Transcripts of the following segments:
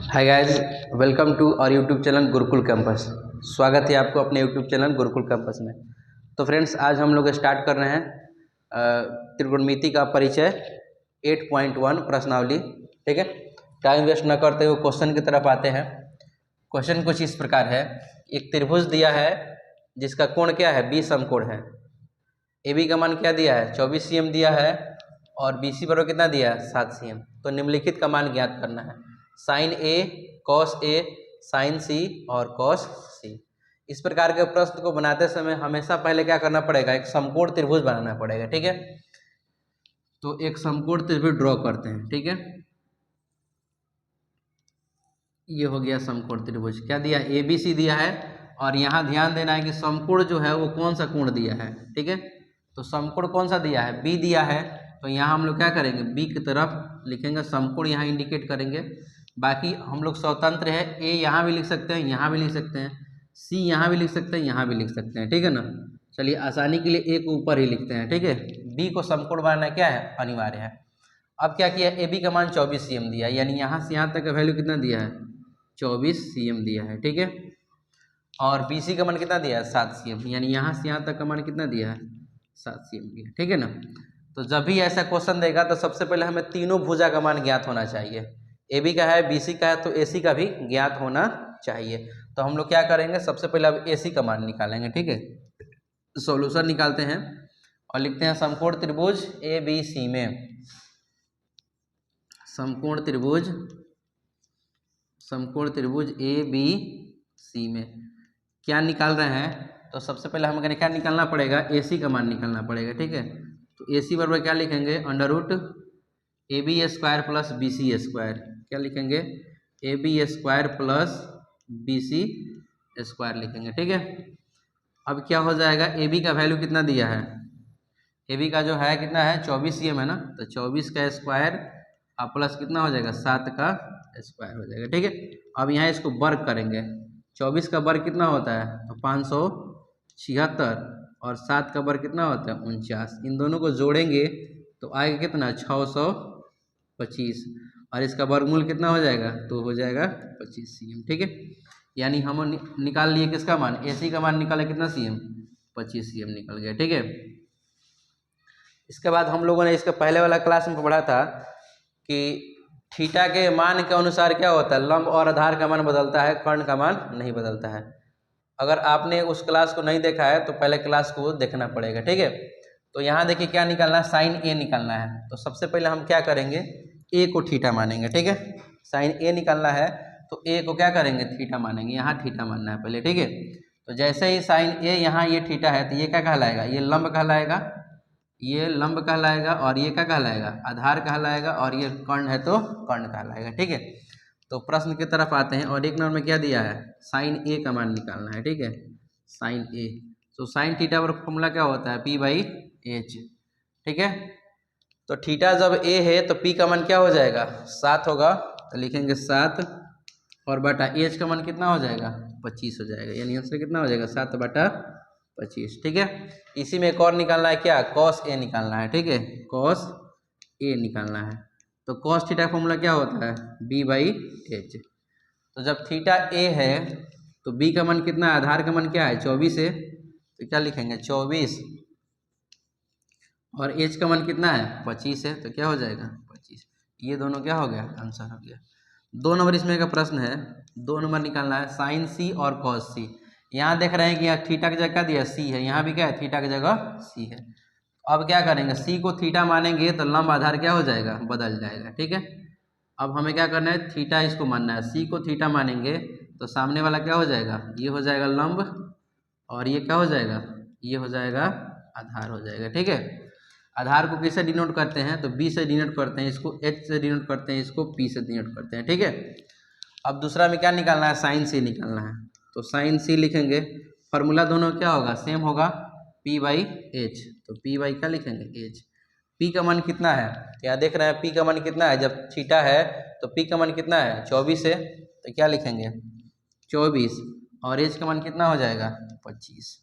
Hi guys, welcome to our YouTube channel Gurukul campus. स्वागत है आपको अपने यूट्यूब चैनल गुरुकुल कैंपस में। तो फ्रेंड्स, आज हम लोग स्टार्ट कर रहे हैं त्रिकोणमिति का परिचय 8.1 प्रश्नावली। ठीक है, टाइम वेस्ट न करते हुए क्वेश्चन की तरफ आते हैं। क्वेश्चन कुछ इस प्रकार है। एक त्रिभुज दिया है जिसका कोण क्या है, 20 समकोण है। ए बी का मान क्या दिया है, 24 cm दिया है, और बी सी बराबर कितना दिया है, 7 cm। तो निम्नलिखित का मान ज्ञात करना है। Sign A, cos A, sign सी और कॉस सी। इस प्रकार के प्रश्न को बनाते समय हमेशा पहले क्या करना पड़ेगा, एक समकोण त्रिभुज बनाना पड़ेगा। ठीक है, तो एक समकोण त्रिभुज ड्रॉ करते हैं। ठीक है, ये हो गया समकोण त्रिभुज। क्या दिया, ए बी सी दिया है, और यहाँ ध्यान देना है कि समकोण जो है वो कौन सा कोण दिया है। ठीक है, तो समकोण कौन सा दिया है, बी दिया है। तो यहाँ हम लोग क्या करेंगे, बी की तरफ लिखेंगे, समकोण यहाँ इंडिकेट करेंगे। बाकी हम लोग स्वतंत्र है, ए यहाँ भी लिख सकते हैं, यहाँ भी लिख सकते हैं, सी यहाँ भी लिख सकते हैं, यहाँ भी लिख सकते हैं। ठीक है ना, चलिए आसानी के लिए ए को ऊपर ही लिखते हैं। ठीक है, बी को समकोण बनाना क्या है, अनिवार्य है। अब क्या किया, ए बी का मान 24 cm दिया, यानी यहाँ से यहाँ तक का वैल्यू कितना दिया है, 24 cm दिया है। ठीक है, और बी सी का मान कितना दिया है, 7 cm, यानी यहाँ से यहाँ तक का मान कितना दिया है, 7 cm दिया है। ठीक है ना, तो जब भी ऐसा क्वेश्चन देगा तो सबसे पहले हमें तीनों भुजा का मान ज्ञात होना चाहिए। ए बी का है, बी सी का है, तो ए सी का भी ज्ञात होना चाहिए। तो हम लोग क्या करेंगे, सबसे पहले अब ए सी का मान निकालेंगे। ठीक है, सॉल्यूशन निकालते हैं और लिखते हैं समकोण त्रिभुज ए बी सी में, समकोण त्रिभुज ए बी सी में क्या निकाल रहे हैं। तो सबसे पहले हमें क्या निकालना पड़ेगा, ए सी का मान निकालना पड़ेगा। ठीक है, तो ए सी बराबर क्या लिखेंगे, under root A B square plus B C square. क्या लिखेंगे, A B square plus B C square लिखेंगे। ठीक है, अब क्या हो जाएगा, ए बी का वैल्यू कितना दिया है, ए बी का जो है कितना है, 24 cm है ना, तो 24 का स्क्वायर और प्लस कितना हो जाएगा, 7 का स्क्वायर हो जाएगा। ठीक है, अब यहाँ इसको वर्ग करेंगे। 24 का वर्ग कितना होता है, तो 576, और 7 का वर्ग कितना होता है, 49। इन दोनों को जोड़ेंगे तो आएगा कितना, 625, और इसका वर्गमूल कितना हो जाएगा, तो हो जाएगा 25 cm। ठीक है, यानी हम निकाल लिए किसका मान, ए सी का मान निकाले कितना cm, 25 cm निकल गया। ठीक है, इसके बाद हम लोगों ने इसके पहले वाला क्लास में पढ़ा था कि थीटा के मान के अनुसार क्या होता है, लंब और आधार का मान बदलता है, कर्ण का मान नहीं बदलता है। अगर आपने उस क्लास को नहीं देखा है तो पहले क्लास को देखना पड़ेगा। ठीक है, तो यहाँ देखिए क्या निकालना है, साइन ए निकालना है। तो सबसे पहले हम क्या करेंगे, ए को थीटा मानेंगे। ठीक है, साइन ए निकालना है तो ए को क्या करेंगे, थीटा मानेंगे। यहाँ थीटा मानना है पहले। ठीक है, तो जैसे ही साइन ए यहाँ ये थीटा है, तो ये क्या कहलाएगा, ये लंब कहलाएगा, ये लंब कहलाएगा, और ये क्या कहलाएगा, आधार कहलाएगा, और ये कर्ण है तो कर्ण कहलाएगा। ठीक है, तो प्रश्न की तरफ आते हैं, और एक नंबर में क्या दिया है, साइन ए का मान निकालना है। ठीक है, साइन ए, तो साइन थीटा पर फॉर्मूला क्या होता है, पी बाई एच। ठीक है, तो थीटा जब ए है तो पी का मान क्या हो जाएगा, 7 होगा, तो लिखेंगे 7, और बटा एच का मान कितना हो जाएगा, 25 हो जाएगा, यानी आंसर कितना हो जाएगा, 7/25। ठीक है, इसी में एक और निकालना है, क्या, कॉस ए निकालना है। ठीक है, कॉस ए निकालना है। तो कॉस थीटा का फॉर्मूला क्या होता है, बी बाई एच। तो जब थीटा ए है तो बी का मान कितना है, आधार का मान क्या है, 24 है, तो क्या लिखेंगे, 24, और एच का मान कितना है, 25 है, तो क्या हो जाएगा, 25। ये दोनों क्या हो गया, आंसर हो गया। 2 नंबर इसमें का प्रश्न है, 2 नंबर निकालना है, साइन सी और कॉस सी। यहाँ देख रहे हैं कि यहाँ थीटा की जगह क्या दिया, सी है, यहाँ भी क्या है, थीटा की जगह सी है। अब क्या करेंगे, सी को थीटा मानेंगे तो लंब आधार क्या हो जाएगा, बदल जाएगा। ठीक है, अब हमें क्या करना है, थीटा इसको मानना है। सी को थीटा मानेंगे तो सामने वाला क्या हो जाएगा, ये हो जाएगा लंब, और ये क्या हो जाएगा, ये हो जाएगा आधार हो जाएगा। ठीक है, आधार को किससे डिनोट करते हैं, तो बी से डिनोट करते हैं, इसको एच से डिनोट करते हैं, इसको पी से डिनोट करते हैं। ठीक है, अब दूसरा में क्या निकालना है, साइन सी निकालना है। तो साइन सी लिखेंगे, फॉर्मूला दोनों क्या होगा, सेम होगा, पी बाई एच। तो पी बाई क्या लिखेंगे, एच। पी का मान कितना है, क्या देख रहे हैं, पी का मान कितना है, जब थीटा है तो पी का मान कितना है, 24 है, तो क्या लिखेंगे, 24, और एच का मान कितना हो जाएगा, 25।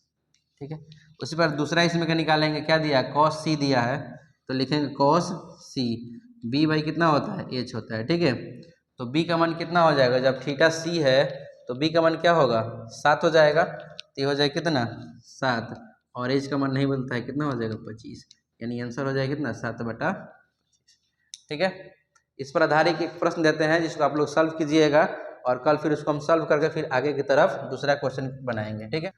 ठीक है, उसी पर दूसरा इसमें का निकालेंगे, क्या दिया, कॉस सी दिया है, तो लिखेंगे कॉस सी, बी बाई कितना होता है, एच होता है। ठीक है, तो बी का मान कितना हो जाएगा, जब थीटा सी है तो बी का मान क्या होगा 7 हो जाएगा, तो ये हो जाएगा कितना 7, और एज का मान नहीं बदलता है, कितना हो जाएगा 25, यानी आंसर हो जाएगा कितना 7/25। ठीक है, इस पर आधारित एक प्रश्न देते हैं जिसको आप लोग सॉल्व कीजिएगा, और कल फिर उसको हम सॉल्व करके फिर आगे की तरफ दूसरा क्वेश्चन बनाएंगे। ठीक है।